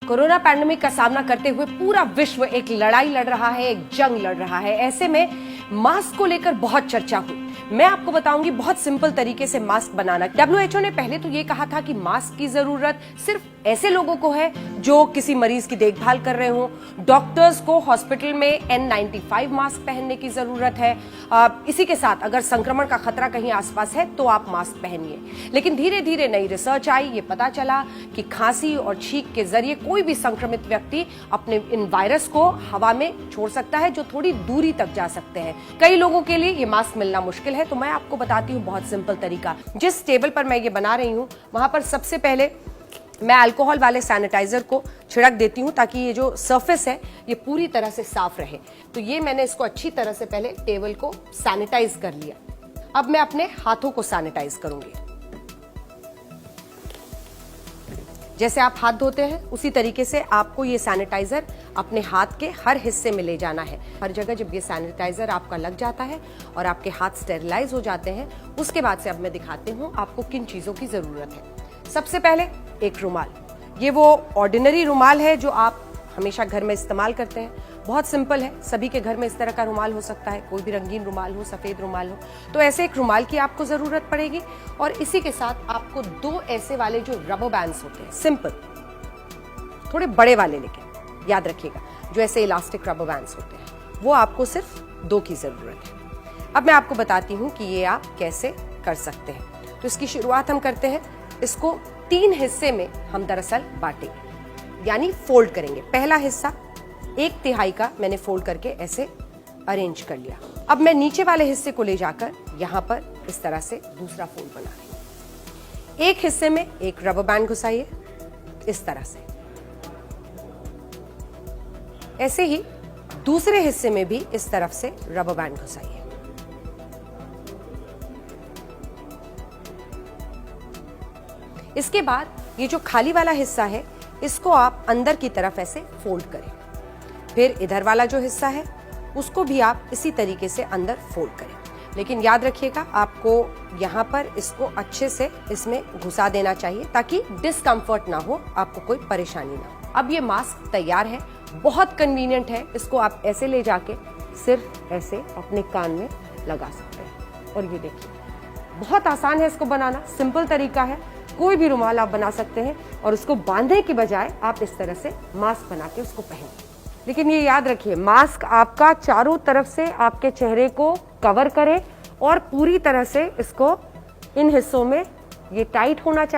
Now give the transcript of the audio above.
Corona pandemic का सामना करते हुए पूरा विश्व एक लड़ाई लड़ रहा है, एक जंग लड़ रहा है। ऐसे में मास्क को लेकर बहुत चर्चा हुई। मैं आपको बताऊंगी बहुत सिंपल तरीके से मास्क बनाना। WHO ने पहले तो ये कहा था कि मास्क की जरूरत सिर्फ ऐसे लोगों को है जो किसी मरीज की देखभाल कर रहे हो। डॉक्टर्स को हॉस्पिटल में N95 मास्क पहनने की जरूरत है। इसी के साथ अगर संक्रमण का खतरा कहीं आसपास है तो आप मास्क पहनिए। लेकिन धीरे धीरे नई रिसर्च आई, ये पता चला कि खांसी और छींक के जरिए कोई भी संक्रमित व्यक्ति अपने इन वायरस को हवा में छोड़ सकता है, जो थोड़ी दूरी तक जा सकते हैं। कई लोगों के लिए ये मास्क मिलना मुश्किल है, तो मैं आपको बताती हूँ बहुत सिंपल तरीका। जिस टेबल पर मैं ये बना रही हूँ वहां पर सबसे पहले मैं अल्कोहल वाले सैनिटाइजर को छिड़क देती हूँ ताकि ये जो सरफेस है ये पूरी तरह से साफ रहे। तो ये मैंने इसको अच्छी तरह से पहले टेबल को सैनिटाइज कर लिया। अब मैं अपने हाथों को सैनिटाइज करूंगी। जैसे आप हाथ धोते हैं उसी तरीके से आपको ये सैनिटाइजर अपने हाथ के हर हिस्से में ले जाना है। हर जगह जब ये सैनिटाइजर आपका लग जाता है और आपके हाथ स्टेरिलाइज हो जाते हैं, उसके बाद से अब मैं दिखाती हूँ आपको किन चीजों की जरूरत है। सबसे पहले एक रुमाल। ये वो ऑर्डिनरी रुमाल है जो आप हमेशा घर में इस्तेमाल करते हैं। बहुत सिंपल है, सभी के घर में इस तरह का रुमाल हो सकता है। कोई भी रंगीन रुमाल हो, सफेद रुमाल हो, तो ऐसे एक रुमाल की आपको जरूरत पड़ेगी। और इसी के साथ आपको दो ऐसे वाले जो रबर बैंड्स होते हैं, सिंपल, थोड़े बड़े वाले, लेकिन याद रखिएगा जो ऐसे इलास्टिक रबर बैंड्स होते हैं, वो आपको सिर्फ दो की जरूरत है। अब मैं आपको बताती हूँ कि ये आप कैसे कर सकते हैं। तो इसकी शुरुआत हम करते हैं। इसको 3 हिस्से में हम दरअसल बांटेंगे, यानी फोल्ड करेंगे। पहला हिस्सा 1/3 का मैंने फोल्ड करके ऐसे अरेंज कर लिया। अब मैं नीचे वाले हिस्से को ले जाकर यहां पर इस तरह से दूसरा फोल्ड बना रही हूं। एक हिस्से में एक रबर बैंड घुसाइए इस तरह से। ऐसे ही दूसरे हिस्से में भी इस तरफ से रबर बैंड घुसाइए। इसके बाद ये जो खाली वाला हिस्सा है इसको आप अंदर की तरफ ऐसे फोल्ड करें। फिर इधर वाला जो हिस्सा है उसको भी आप इसी तरीके से अंदर फोल्ड करें। लेकिन याद रखिएगा आपको यहाँ पर इसको अच्छे से इसमें घुसा देना चाहिए ताकि डिस्कम्फर्ट ना हो, आपको कोई परेशानी ना हो। अब ये मास्क तैयार है, बहुत कन्वीनियंट है। इसको आप ऐसे ले जाके सिर्फ ऐसे अपने कान में लगा सकते हैं। और ये देखिए बहुत आसान है इसको बनाना, सिंपल तरीका है। कोई भी रुमाल आप बना सकते हैं और उसको बांधने के बजाय आप इस तरह से मास्क बना के उसको पहनें। लेकिन ये याद रखिए, मास्क आपका चारों तरफ से आपके चेहरे को कवर करे और पूरी तरह से इसको इन हिस्सों में ये टाइट होना चाहिए।